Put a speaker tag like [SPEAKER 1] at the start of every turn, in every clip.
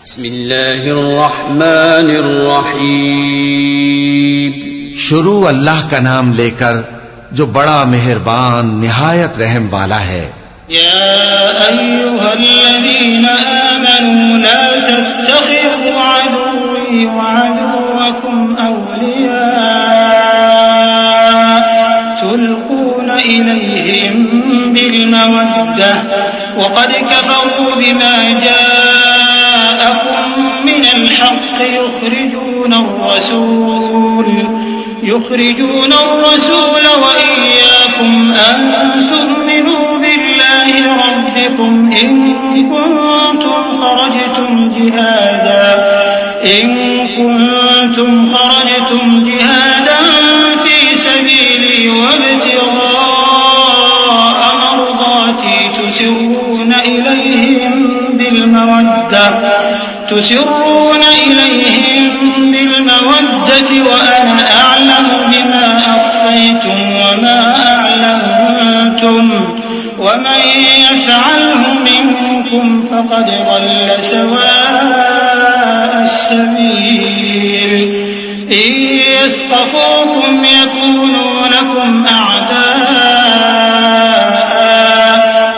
[SPEAKER 1] बिस्मिल्लाहिर्रहमानिर्रहीम।
[SPEAKER 2] शुरू अल्लाह का नाम लेकर जो बड़ा मेहरबान निहायत रहम वाला है।
[SPEAKER 3] या अय्युहल्लज़ीना आमनू ला तत्तखिज़ू अदुव्वी व अदुव्वकुम औलिया तुल्कून इलैहिम बिलमवद्दह व क़द कफ़रू बिमा जाअकुम मिनल हक़्क़ युख़रिजून अर्रसूल व इय्याकुम अन तु'मिनू बिल्लाहि रब्बिकुम इन कुंतुम खरजतुम जिहादन फी सबीली वब्तिग़ाअ मर्दाती तुसिर्रून इलैहिम बिलमवद्दह व अना अअलमु बिमा अख़फ़य्तुम वमा अअलनतुम वमन यफ़अलहु मिनकुम फ़क़द ضل सवाअ السबील इन यस्क़फ़ूकुम यकूनू लकुम अअदाअ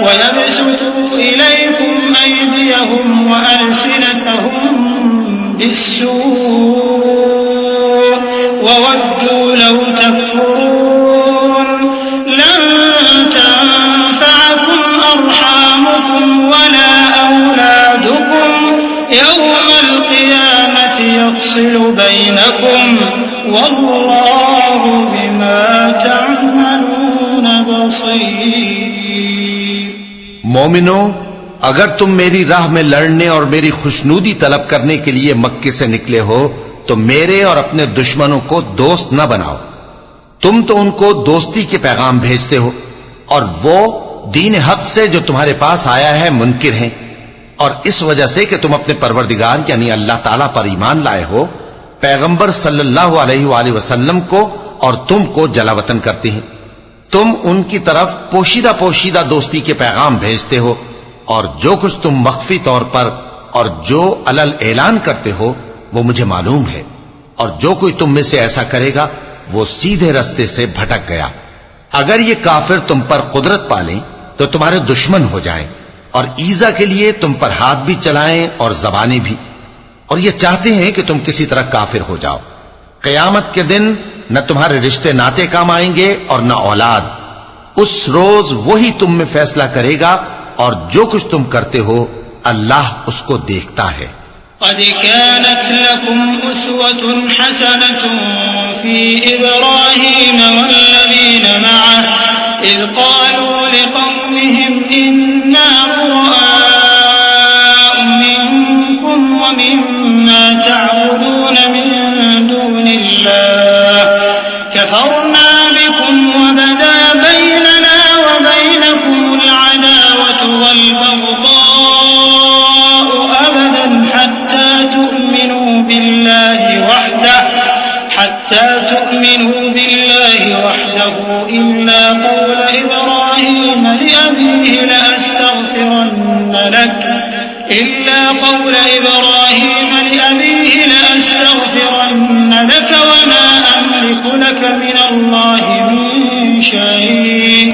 [SPEAKER 3] व यबसुतू इलैकुम अयदियहुम व अलसिनतहुम बिस्सूء व वद्दू लौ तकफुरून लन तंफ़अकुम अर्हामुकुम वला औलादुकुम यौमल क़ियामति यफ़्सिलु बैनकुम वल्लाहु बिमा तअमलून बसीर।
[SPEAKER 2] मोमिनो, अगर तुम मेरी राह में लड़ने और मेरी खुशनूदी तलब करने के लिए मक्के से निकले हो तो मेरे और अपने दुश्मनों को दोस्त न बनाओ। तुम तो उनको दोस्ती के पैगाम भेजते हो और वो दीन हक से जो तुम्हारे पास आया है मुनकिर हैं, और इस वजह से कि तुम अपने परवरदिगार यानी अल्लाह ताला पर ईमान लाए हो, पैगंबर सल्लल्लाहु अलैहि वसल्लम को और तुमको जलावतन करते हैं। तुम उनकी तरफ पोशीदा पोशीदा दोस्ती के पैगाम भेजते हो, और जो कुछ तुम मख्फी तौर पर और जो अलल ऐलान करते हो वो मुझे मालूम है, और जो कोई तुम में से ऐसा करेगा वो सीधे रास्ते से भटक गया। अगर ये काफिर तुम पर कुदरत पालें तो तुम्हारे दुश्मन हो जाएं और ईजा के लिए तुम पर हाथ भी चलाएं और जबानें भी, और ये चाहते हैं कि तुम किसी तरह काफिर हो जाओ। कयामत के दिन न तुम्हारे रिश्ते नाते काम आएंगे और न औलाद। उस रोज वही तुम में फैसला करेगा, और जो कुछ तुम करते हो अल्लाह उसको देखता है।
[SPEAKER 3] क़द कानत लकुम उस्वतुन हसनतुन फी इब्राहीम वल्लज़ीन मअहु इज़ क़ालू लिक़ौमिहिम इन्ना बुराअउ मिनकुम व मिम्मा तअबुदून मिन दूनिल्लाह कफ़रना बिकुम व बदा बैनना व बैनकुमुल अदावतु वल बग़दाअु अबदन हत्ता तु'मिनू बिल्लाहि वहदहु इल्ला क़ौला इब्राहीम लिअबीहि लअस्तग़फिरन्न लक वमा अमलिकु लक मिनल्लाहि मिन शै'इन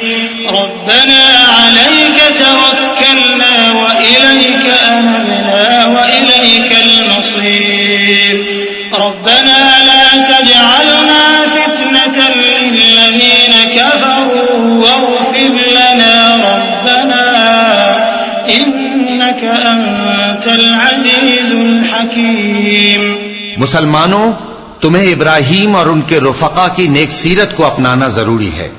[SPEAKER 3] रब्बना अलैक तवक्कलना व इलैक अनबना व इलैकल मसीर रब्बना ला तजअलना फितनतन लिल्लज़ीना कफ़रू वग़फिर लना रब्बना इन्नका अंतल अज़ीज़ुल हकीम।
[SPEAKER 2] मुसलमानों, तुम्हें इब्राहीम और उनके रुफ़क़ा की नेक सीरत को अपनाना जरूरी है।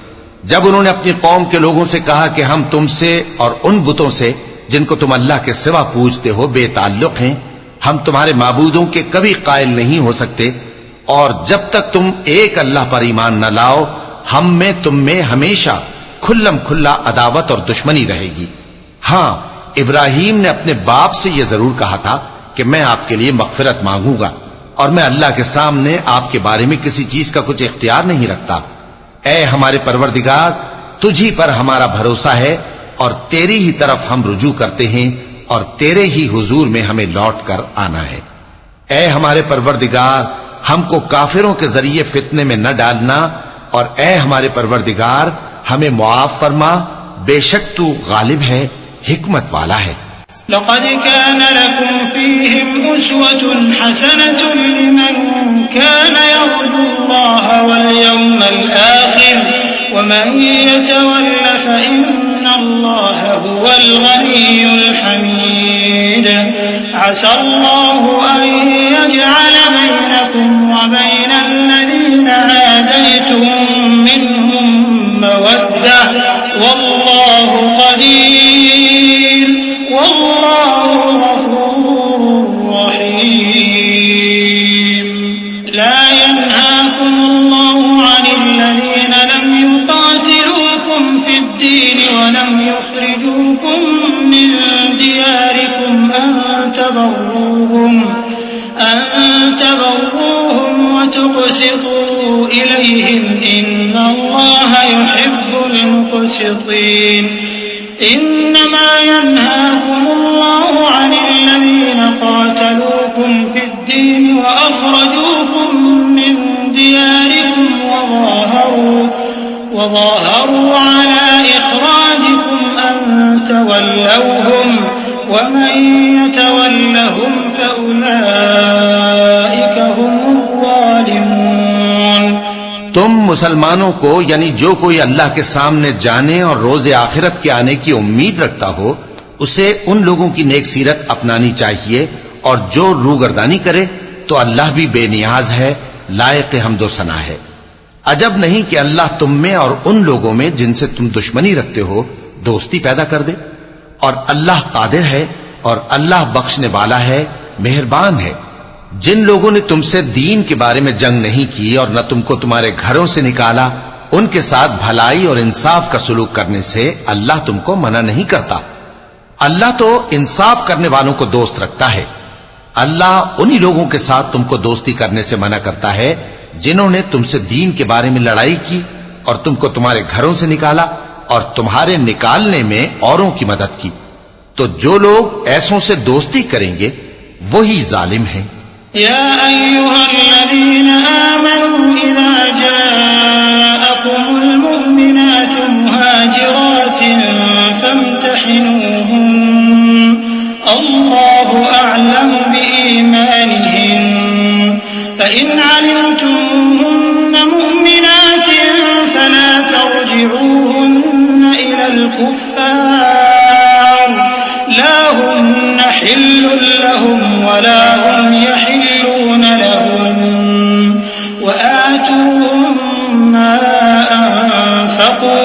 [SPEAKER 2] जब उन्होंने अपनी कौम के लोगों से कहा कि हम तुमसे और उन बुतों से जिनको तुम अल्लाह के सिवा पूजते हो बेताल्लुक हैं, हम तुम्हारे माबूदों के कभी कायल नहीं हो सकते, और जब तक तुम एक अल्लाह पर ईमान न लाओ हम में तुम में हमेशा खुल्लम खुल्ला अदावत और दुश्मनी रहेगी। हां, इब्राहीम ने अपने बाप से यह जरूर कहा था कि मैं आपके लिए मग़फ़िरत मांगूंगा और मैं अल्लाह के सामने आपके बारे में किसी चीज का कुछ इख्तियार नहीं रखता। ऐ हमारे परवरदिगार, तुझी पर हमारा भरोसा है और तेरी ही तरफ हम रुजू करते हैं और तेरे ही हुजूर में हमें लौट कर आना है। ऐ हमारे परवरदिगार, हमको काफिरों के जरिए फितने में न डालना, और ऐ हमारे परवरदिगार हमें मुआफ फरमा, बेशक तू गालिब है, हिकमत वाला है।
[SPEAKER 3] लक़द कान लकुम फ़ीहिम उस्वतुन हसनतुन लिमन कान यर्जुल्लाह वल यौमल आखिर वमन यतवल्ल फ़इन्नल्लाह हुवल गनियुल हमीद। असल्लाहु अन यजअल बैनकुम व बैनल लज़ीना आदैतुम मिनहुम मवद्दह वल्लाहु क़दीर वल्लाहु गफूरुर रहीम। ला यनहाकुमुल्लाहु अनिल लज़ीना लम युक़ातिलूकुम फिद्दीन व लम युख़रिजूकुम मिन दियारिकुम अन तबर्रूहुम व तुक़सितू इलैहिम इन्नल्लाह युहिब्बुल मुक़सितीन। इन्नमा यन्हाकुमुल्लाहु अनिल लज़ीना क़ातलूकुम फिद्दीन व अख़रजूकुम मिन दियारिकुम व ज़ाहरू अला इख़राजिकुम अन तवल्लौहुम वमन यतवल्लहुम फ़उलाइक हुमुज़ ज़ालिमून।
[SPEAKER 2] तुम मुसलमानों को, यानी जो कोई अल्लाह के सामने जाने और रोज़े आखिरत के आने की उम्मीद रखता हो, उसे उन लोगों की नेक सीरत अपनानी चाहिए, और जो रूगर्दानी करे तो अल्लाह भी बेनियाज है, लायक हम्दो सना है। अजब नहीं कि अल्लाह तुम में और उन लोगों में जिनसे तुम दुश्मनी रखते हो दोस्ती पैदा कर दे। और अल्लाह कादिर है, और अल्लाह बख्शने वाला है, मेहरबान है। जिन लोगों ने तुमसे दीन के बारे में जंग नहीं की और न तुमको तुम्हारे घरों से निकाला, उनके साथ भलाई और इंसाफ का सलूक करने से अल्लाह तुमको मना नहीं करता। अल्लाह तो इंसाफ करने वालों को दोस्त रखता है। अल्लाह उन्हीं लोगों के साथ तुमको दोस्ती करने से मना करता है जिन्होंने तुमसे दीन के बारे में लड़ाई की और तुमको तुम्हारे घरों से निकाला और तुम्हारे निकालने में औरों की मदद की। तो जो लोग ऐसों से दोस्ती करेंगे वही जालिम हैं।
[SPEAKER 3] या अय्युहल्लज़ीना आमनू इज़ा जाअकुमुल मुमिनातु मुहाजिरातिन फम्तहिनूहुन अल्लाहु अअलमु बिईमानिहिन फ़इन अलिमतुमुहुन्न मुमिनातिन फला तर्जिऊहुन्न इलल कुफ़्फ़ार ला हुन्न हिल्लुन लहुम वला हुम यहिल्लून लहुम वआतूहुम मा अनफ़क़ू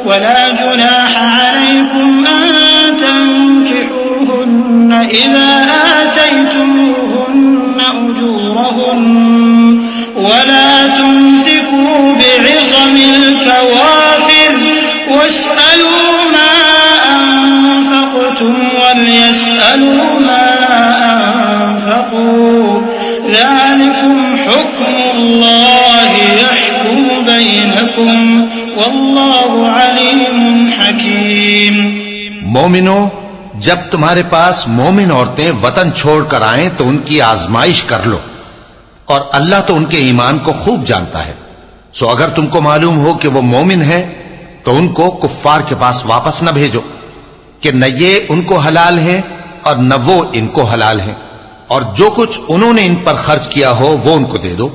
[SPEAKER 3] वला जुनाह अलैकुम अन तंकिहूहुन्न इज़ा आतैतुमूहुन्न उजूरहुन्न वला तुमसिकू बि'िसमिल कवाफ़िर वस्अलू मा वलयस्अलू मा अनफ़क़ू ज़ालिकुम हुक्मुल्लाहि यहकुमु बैनकुम वल्लाहु अलीमुन हकीम।
[SPEAKER 2] मोमिनो, जब तुम्हारे पास मोमिन औरतें वतन छोड़कर आएं तो उनकी आजमाइश कर लो, और अल्लाह तो उनके ईमान को खूब जानता है। सो अगर तुमको मालूम हो कि वो मोमिन है तो उनको कुफ्फार के पास वापस न भेजो कि न ये उनको हलाल हैं और न वो इनको हलाल हैं, और जो कुछ उन्होंने इन पर खर्च किया हो वो उनको दे दो।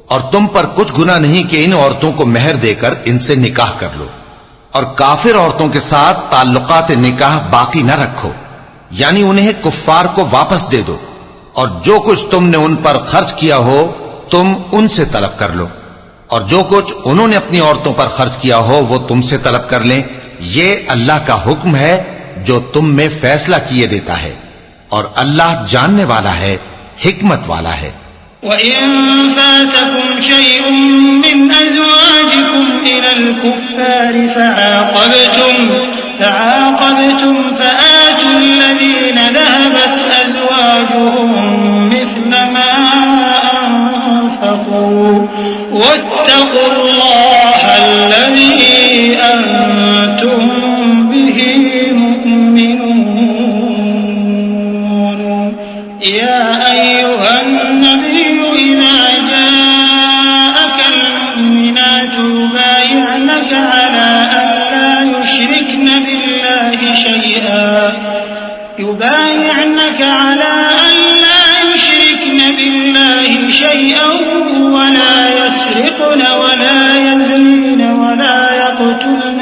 [SPEAKER 2] और तुम पर कुछ गुनाह नहीं कि इन औरतों को मेहर देकर इनसे निकाह कर लो, और काफिर औरतों के साथ ताल्लुकात निकाह बाकी न रखो, यानी उन्हें कुफ्फार को वापस दे दो, और जो कुछ तुमने उन पर खर्च किया हो तुम उनसे तलब कर लो, और जो कुछ उन्होंने अपनी औरतों पर खर्च किया हो वो तुमसे तलब कर लें। ये अल्लाह का हुक्म है जो तुम में फैसला किए देता है, और अल्लाह जानने वाला है, हिकमत वाला है।
[SPEAKER 3] वइन फातकुम शयउन मिन अज़वाजिकुम इलल कुफ़्फ़ारि फ़अक़बतुम फ़आतुल लज़ीना ज़हबत अज़वाजुहुम मिस्ल मा अनफ़क़ू वत्तक़ुल्लाह अल्लज़ी अंतुम बिही मुमिनून। या अय्युहन्नबिय्यु इज़ा जाअकल मुमिनातु युबायि'नक अला अल्ला युश्रिकन बिल्लाहि शै'आ वला यस्रिक़न वला यज़नीन वला यक़्तुलन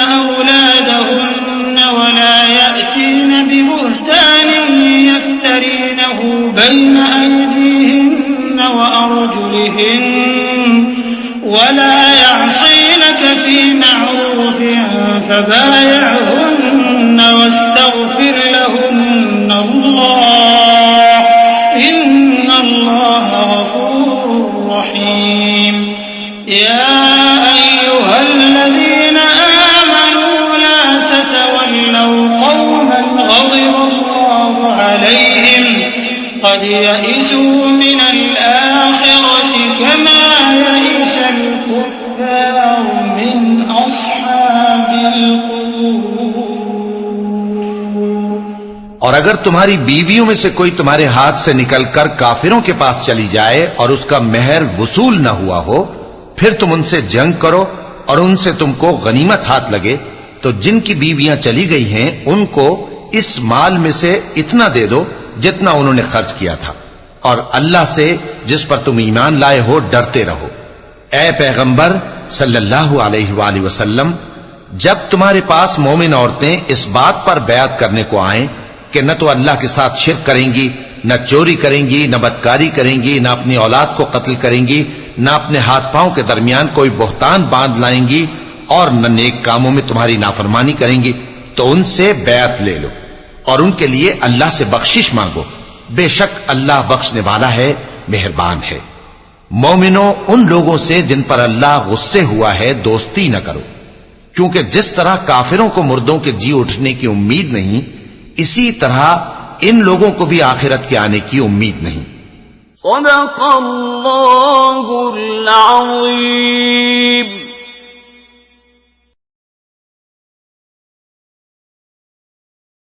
[SPEAKER 3] औलादहुन्न वला यअतीन बिबुहतान यफ्तरीनहु बैन अयदीहिन्न वअरजुलिहिन्न वला यअसीनक फी मअरूफिन फबायि'हुन्न वस्तग़फिर लहुन्न अल्लाह इन्नल्लाह गफूरुर रहीम या अय्युहल्लज़ीना आमनू ला ततवल्लव क़ौमन ग़ज़िबल्लाहु अलैहिम क़द यइसू मिनल आखिरति कमा यइसल कुफ़्फारु मिन अस्हाबिल क़ुबूर।
[SPEAKER 2] और अगर तुम्हारी बीवियों में से कोई तुम्हारे हाथ से निकलकर काफिरों के पास चली जाए और उसका मेहर वसूल न हुआ हो, फिर तुम उनसे जंग करो और उनसे तुमको गनीमत हाथ लगे, तो जिनकी बीवियां चली गई हैं उनको इस माल में से इतना दे दो जितना उन्होंने खर्च किया था, और अल्लाह से जिस पर तुम ईमान लाए हो डरते रहो। ए पैगंबर सल्लल्लाहु अलैहि वसल्लम, जब तुम्हारे पास मोमिन औरतें इस बात पर बयात करने को आए कि न तो अल्लाह के साथ शिर्क करेंगी, न चोरी करेंगी, न बदकारी करेंगी, न अपनी औलाद को कत्ल करेंगी, न अपने हाथ पांव के दरमियान कोई बोहतान बांध लाएंगी, और न नेक कामों में तुम्हारी नाफरमानी करेंगी, तो उनसे बैत ले लो और उनके लिए अल्लाह से बख्शिश मांगो। बेशक अल्लाह बख्शने वाला है, मेहरबान है। मोमिनो, उन लोगों से जिन पर अल्लाह गुस्से हुआ है दोस्ती न करो, क्योंकि जिस तरह काफिरों को मुर्दों के जी उठने की उम्मीद नहीं, इसी तरह इन लोगों को भी आखिरत के आने की उम्मीद नहीं।
[SPEAKER 4] सदक़ल्लाहुल अज़ीम।